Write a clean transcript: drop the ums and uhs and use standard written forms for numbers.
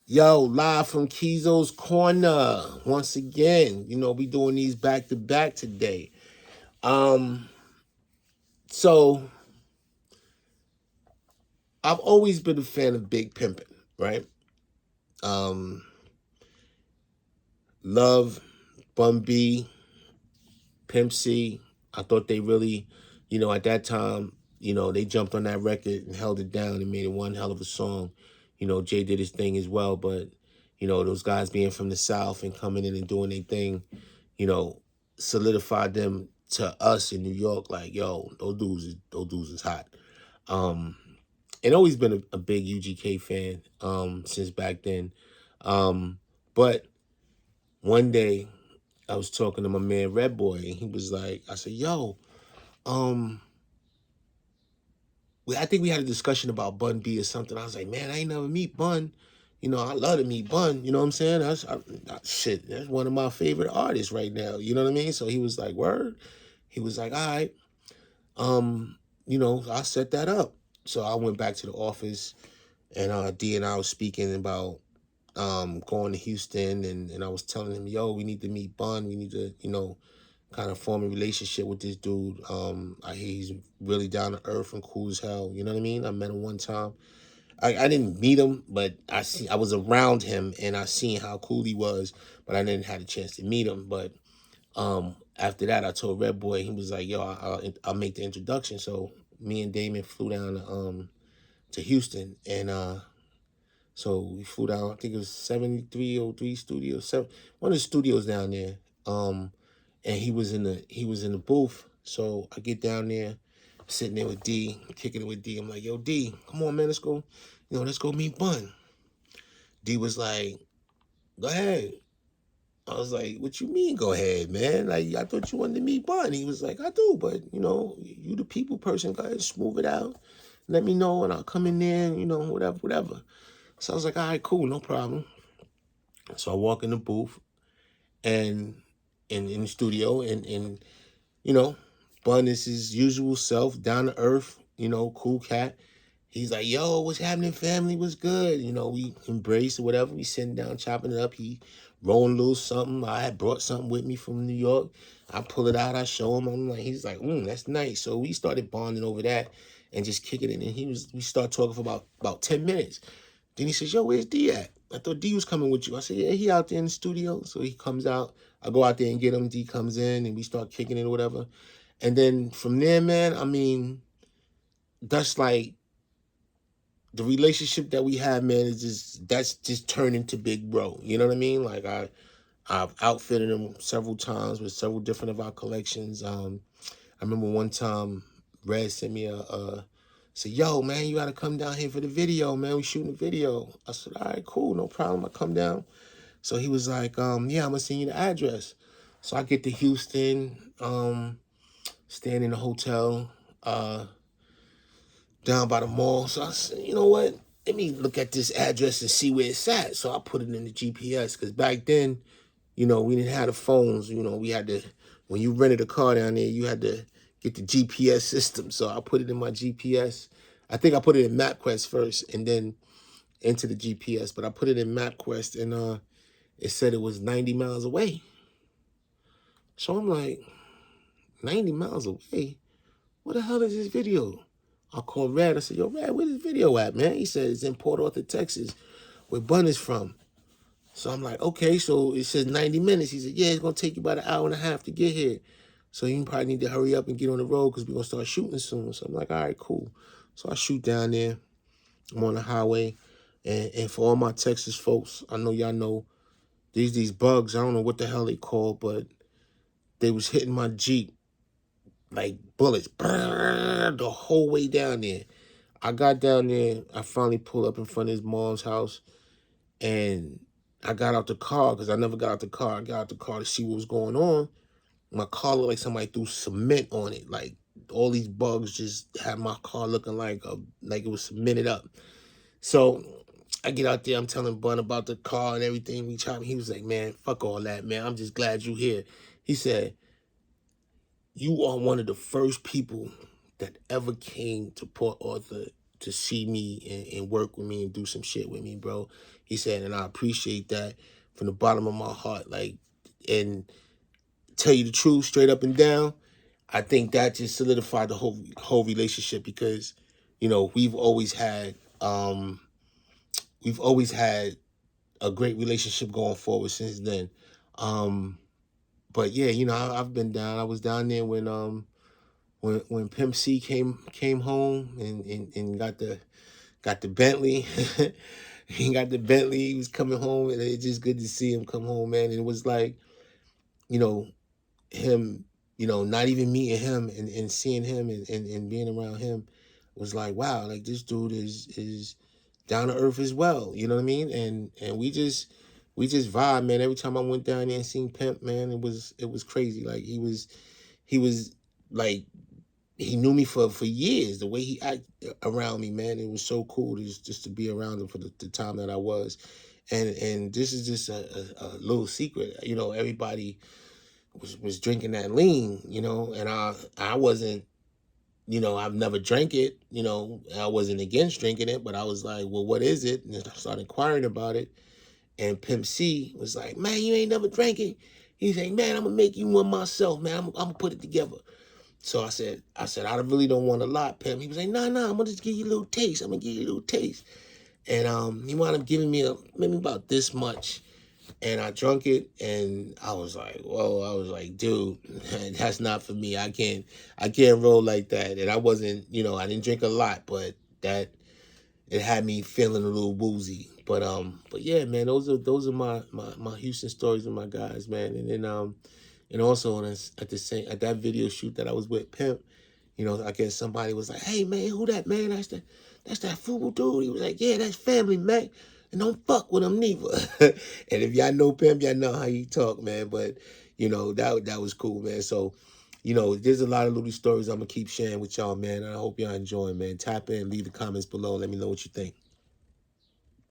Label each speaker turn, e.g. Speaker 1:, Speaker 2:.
Speaker 1: Yo, live from Keeyzo's Corner. Once again, we doing these back to back today. Um, so I've always been a fan of Big Pimpin', right? Um, Love, Bun B, Pimp C. I thought they really, at that time, they jumped on that record and held it down and made it one hell of a song. Jay did his thing as well, but those guys being from the South and coming in and doing their thing, you know, solidified them to us in New York. Like, yo, those dudes is hot. Um, and always been a big UGK fan since back then. But one day I was talking to my man Red Boy, and he was like, I said, yo, um, I think we had a discussion about Bun B or something. I was like, man, I ain't never meet Bun. I love to meet Bun. You know what I'm saying? Shit, that's one of my favorite artists right now. You know what I mean? So he was like, word. He was like, all right, I set that up. So I went back to the office, and D and I was speaking about going to Houston, and I was telling him, yo, we need to meet Bun. We need to, kind of form a relationship with this dude. I hear he's really down to earth and cool as hell. You know what I mean? I met him one time. I didn't meet him, but I was around him and I seen how cool he was, but I didn't have a chance to meet him. But after that, I told Red Boy, he was like, yo, I'll make the introduction. So me and Damon flew down to Houston, and so we flew down. I think it was 7303 Studio, one of the studios down there. And he was in the booth. So I get down there, sitting there with D, kicking it with D. I'm like, yo, D, come on, man, let's go. Let's go meet Bun. D was like, go ahead. I was like, what you mean, go ahead, man? Like, I thought you wanted to meet Bun. He was like, I do, but, you the people person, go ahead, smooth it out. Let me know, and I'll come in there, and, whatever, whatever. So I was like, all right, cool, no problem. So I walk in the booth, and in the studio, and you know, Bun is his usual self, down to earth, cool cat. He's like, yo, what's happening, family? What's good? We embrace or whatever. We sitting down, chopping it up. He rolling a little something. I had brought something with me from New York. I pull it out. I show him. He's like, that's nice. So we started bonding over that and just kicking it. And we start talking for about 10 minutes. Then he says, yo, where's D at? I thought D was coming with you. I said, yeah, he out there in the studio. So he comes out. I go out there and get him. D comes in and we start kicking it or whatever. And then from there, man, that's like the relationship that we have, man, that's just turned into big bro. You know what I mean? Like I've outfitted him several times with several different of our collections. I remember one time Red sent me said, yo, man, you got to come down here for the video, man. We shooting a video. I said, all right, cool, no problem. I come down. So he was like, yeah, I'm going to send you the address. So I get to Houston, staying in the hotel down by the mall. So I said, you know what? Let me look at this address and see where it's at. So I put it in the GPS because back then, we didn't have the phones. We had to, when you rented a car down there, you had to get the GPS system. So I put it in my GPS. I think I put it in MapQuest first and then into the GPS. But I put it in MapQuest and it said it was 90 miles away. So I'm like, 90 miles away? What the hell is this video? I called Rad. I said, yo, Rad, where's this video at, man? He said, it's in Port Arthur, Texas, where Bun is from. So I'm like, okay, so it says 90 minutes. He said, yeah, it's going to take you about an hour and a half to get here. So you probably need to hurry up and get on the road because we're going to start shooting soon. So I'm like, all right, cool. So I shoot down there. I'm on the highway. And for all my Texas folks, I know y'all know these bugs, I don't know what the hell they called, but they was hitting my Jeep like bullets the whole way down there. I got down there. I finally pulled up in front of his mom's house, and I got out the car because I never got out the car. I got out the car to see what was going on. My car looked like somebody threw cement on it. Like all these bugs just had my car looking like it was cemented up. So I get out there. I'm telling Bun about the car and everything. He was like, man, fuck all that, man. I'm just glad you here. He said, you are one of the first people that ever came to Port Arthur to see me and work with me and do some shit with me, bro. He said, and I appreciate that from the bottom of my heart. Like, and tell you the truth, straight up and down, I think that just solidified the whole relationship because, you know, we've always had a great relationship going forward since then. Um, but yeah, you know, I've been down. I was down there when Pimp C came home and got the Bentley. He got the Bentley. He was coming home, and it's just good to see him come home, man. And it was like, you know, him, you know, not even meeting him and seeing him and being around him was like, wow, like this dude is down to earth as well. You know what I mean? And we just vibe, man. Every time I went down there and seen Pimp, man, it was crazy. Like he was like he knew me for years. The way he acted around me, man, it was so cool just to be around him for the time that I was. And this is just a little secret. You know, everybody was drinking that lean, you know, and I wasn't, you know, I've never drank it, you know, I wasn't against drinking it, but I was like, well, what is it? And I started inquiring about it. And Pimp C was like, man, you ain't never drank it. He's like, man, I'm gonna make you one myself, man. I'm gonna put it together. So I said, I really don't want a lot, Pimp. He was like, nah, I'm gonna just give you a little taste. I'm gonna give you a little taste. And he wound up giving me maybe about this much. And I drunk it, and I was like, whoa, I was like, dude, that's not for me. I can't roll like that. And I wasn't, you know, I didn't drink a lot, but that it had me feeling a little woozy. But yeah, man, those are my Houston stories with my guys, man. And then and also at that video shoot that I was with Pimp, you know, I guess somebody was like, hey man, who that, man? That's that FUBU dude. He was like, yeah, that's family, man. And don't fuck with him neither. And if y'all know Pimp, y'all know how he talk, man. But you know, that was cool, man. So, you know, there's a lot of little stories I'm gonna keep sharing with y'all, man. And I hope y'all enjoying, man. Tap in, leave the comments below. Let me know what you think.